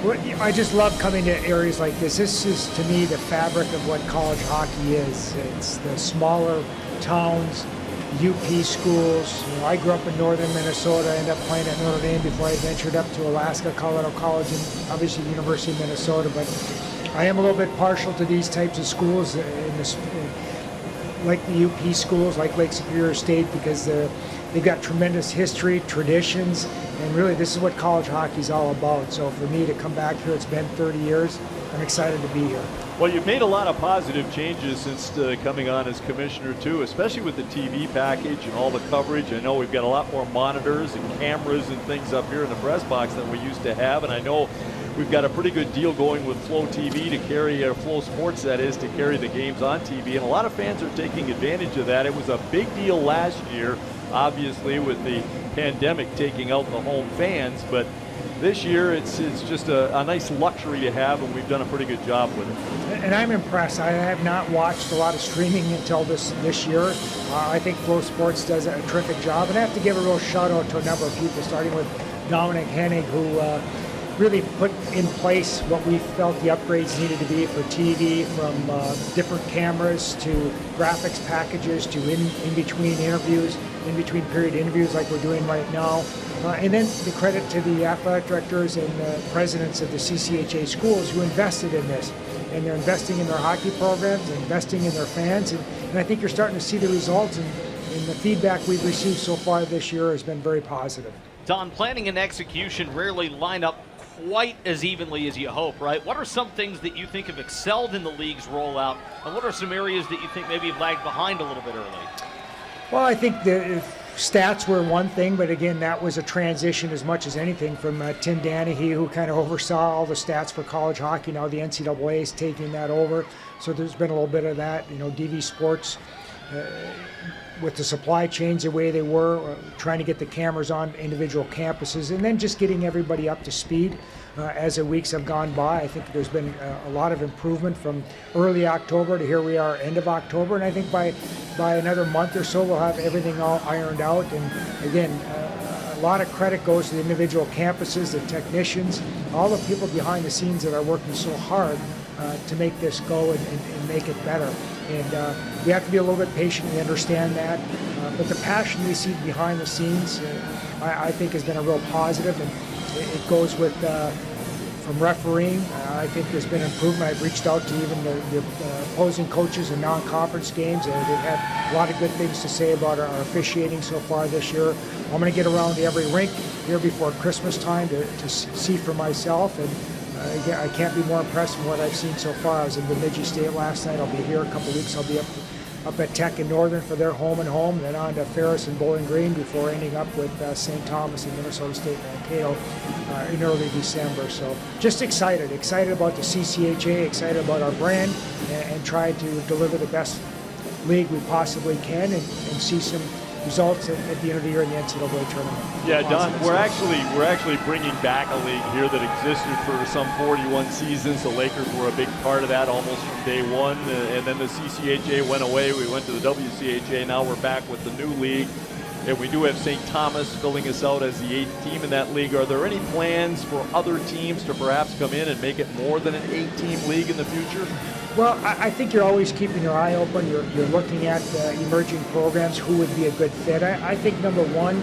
Well, I just love coming to areas like this. This is, to me, the fabric of what college hockey is. It's the smaller towns, UP schools. I grew up in northern Minnesota. I ended up playing at Notre Dame before I ventured up to Alaska, Colorado College, and obviously the University of Minnesota. But I am a little bit partial to these types of schools, like the UP schools, like Lake Superior State, because they've got tremendous history, traditions, and really this is what college hockey is all about. So for me to come back here, it's been 30 years. I'm excited to be here. Well, you've made a lot of positive changes since coming on as commissioner too, especially with the TV package and all the coverage. I know we've got a lot more monitors and cameras and things up here in the press box than we used to have, and I know we've got a pretty good deal going with Flow TV to carry, Flow Sports that is, to carry the games on TV, and a lot of fans are taking advantage of that. It was a big deal last year, obviously, with the pandemic taking out the home fans, but this year it's just a nice luxury to have, and we've done a pretty good job with it. And I'm impressed. I have not watched a lot of streaming until this year. I think Flow Sports does a terrific job, and I have to give a real shout out to a number of people, starting with Dominic Hennig, who really put in place what we felt the upgrades needed to be for TV, from different cameras to graphics packages to in-between interviews, in-between period interviews like we're doing right now. And then the credit to the athletic directors and presidents of the CCHA schools who invested in this. And they're investing in their hockey programs, investing in their fans, and I think you're starting to see the results, and the feedback we've received so far this year has been very positive. Don, planning and execution rarely line up quite as evenly as you hope, right? What are some things that you think have excelled in the league's rollout, and what are some areas that you think maybe have lagged behind a little bit early? Well, I think the stats were one thing, but again, that was a transition as much as anything from Tim Danahy, who kind of oversaw all the stats for college hockey. Now the NCAA is taking that over, so there's been a little bit of that. DV Sports, with the supply chains the way they were, trying to get the cameras on individual campuses, and then just getting everybody up to speed as the weeks have gone by. I think there's been a lot of improvement from early October to here we are end of October, and I think by another month or so we'll have everything all ironed out. And again, a lot of credit goes to the individual campuses, the technicians, all the people behind the scenes that are working so hard to make this go and make it better. And we have to be a little bit patient. We understand that. But the passion we see behind the scenes, I think, has been a real positive. And it goes with from refereeing. I think there's been improvement. I've reached out to even the opposing coaches in non-conference games. They've had a lot of good things to say about our officiating so far this year. I'm going to get around to every rink here before Christmas time to see for myself. And I can't be more impressed with what I've seen so far. I was in Bemidji State last night. I'll be here a couple weeks. I'll be up at Tech and Northern for their home and home, then on to Ferris and Bowling Green before ending up with St. Thomas and Minnesota State Mankato in early December. So just excited about the CCHA, excited about our brand, and try to deliver the best league we possibly can and see some results at the end of the year in the NCAA tournament. Yeah, Don, we're actually bringing back a league here that existed for some 41 seasons. The Lakers were a big part of that almost from day one, and then the CCHA went away. We went to the WCHA. Now we're back with the new league, and we do have St. Thomas filling us out as the 8th team in that league. Are there any plans for other teams to perhaps come in and make it more than an 8-team league in the future? Well, I think you're always keeping your eye open. You're looking at emerging programs, who would be a good fit. I think number one,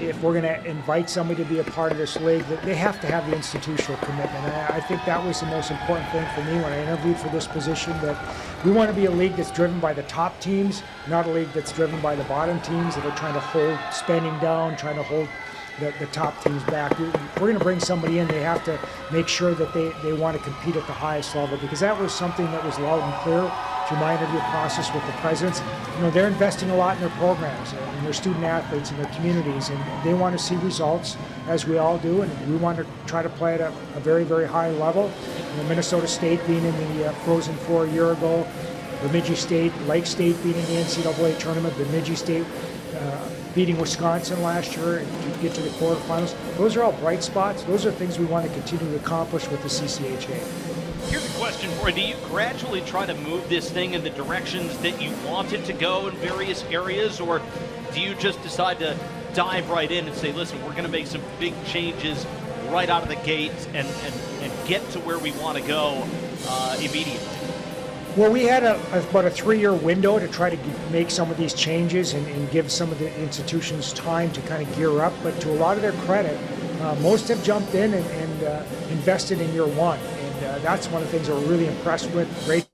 if we're going to invite somebody to be a part of this league, that they have to have the institutional commitment. I think that was the most important thing for me when I interviewed for this position, that we want to be a league that's driven by the top teams, not a league that's driven by the bottom teams that are trying to hold spending down, trying to hold the top teams back. If we're going to bring somebody in, they have to make sure that they want to compete at the highest level, because that was something that was loud and clear through my interview process with the presidents. They're investing a lot in their programs and their student athletes and their communities, and they want to see results, as we all do, and we want to try to play at a very, very high level. Minnesota State being in the Frozen Four a year ago, Bemidji State, Lake State being in the NCAA tournament, Bemidji State beating Wisconsin last year to get to the quarterfinals. Those are all bright spots. Those are things we want to continue to accomplish with the CCHA. Here's a question for you. Do you gradually try to move this thing in the directions that you want it to go in various areas, or do you just decide to dive right in and say, listen, we're going to make some big changes right out of the gate and get to where we want to go immediately? Well, we had about a 3-year window to try to make some of these changes and give some of the institutions time to kind of gear up. But to a lot of their credit, most have jumped in and invested in year one. And that's one of the things that we're really impressed with. Great.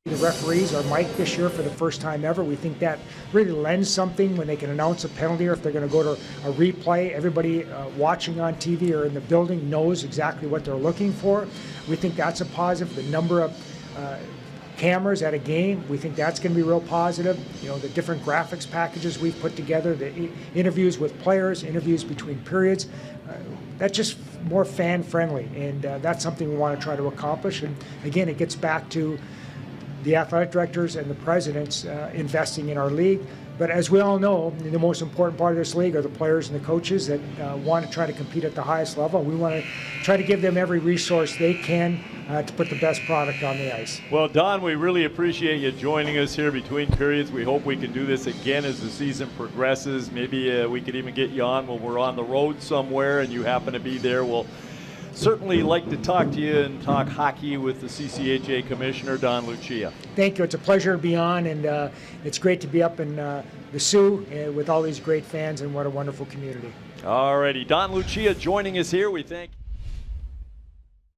The referees are mic'd this year for the first time ever. We think that really lends something when they can announce a penalty, or if they're going to go to a replay. Everybody watching on TV or in the building knows exactly what they're looking for. We think that's a positive. The number of cameras at a game, we think that's going to be real positive. You know, the different graphics packages we've put together, the interviews with players, interviews between periods, that's just more fan friendly, and that's something we want to try to accomplish. And again, it gets back to the athletic directors and the presidents investing in our league. But as we all know, the most important part of this league are the players and the coaches that want to try to compete at the highest level. We want to try to give them every resource they can to put the best product on the ice. Well, Don, we really appreciate you joining us here between periods. We hope we can do this again as the season progresses. Maybe we could even get you on when we're on the road somewhere and you happen to be there. We'll certainly like to talk to you and talk hockey with the CCHA Commissioner, Don Lucia. Thank you. It's a pleasure to be on, and it's great to be up in the Sioux with all these great fans, and what a wonderful community. All righty. Don Lucia joining us here. We thank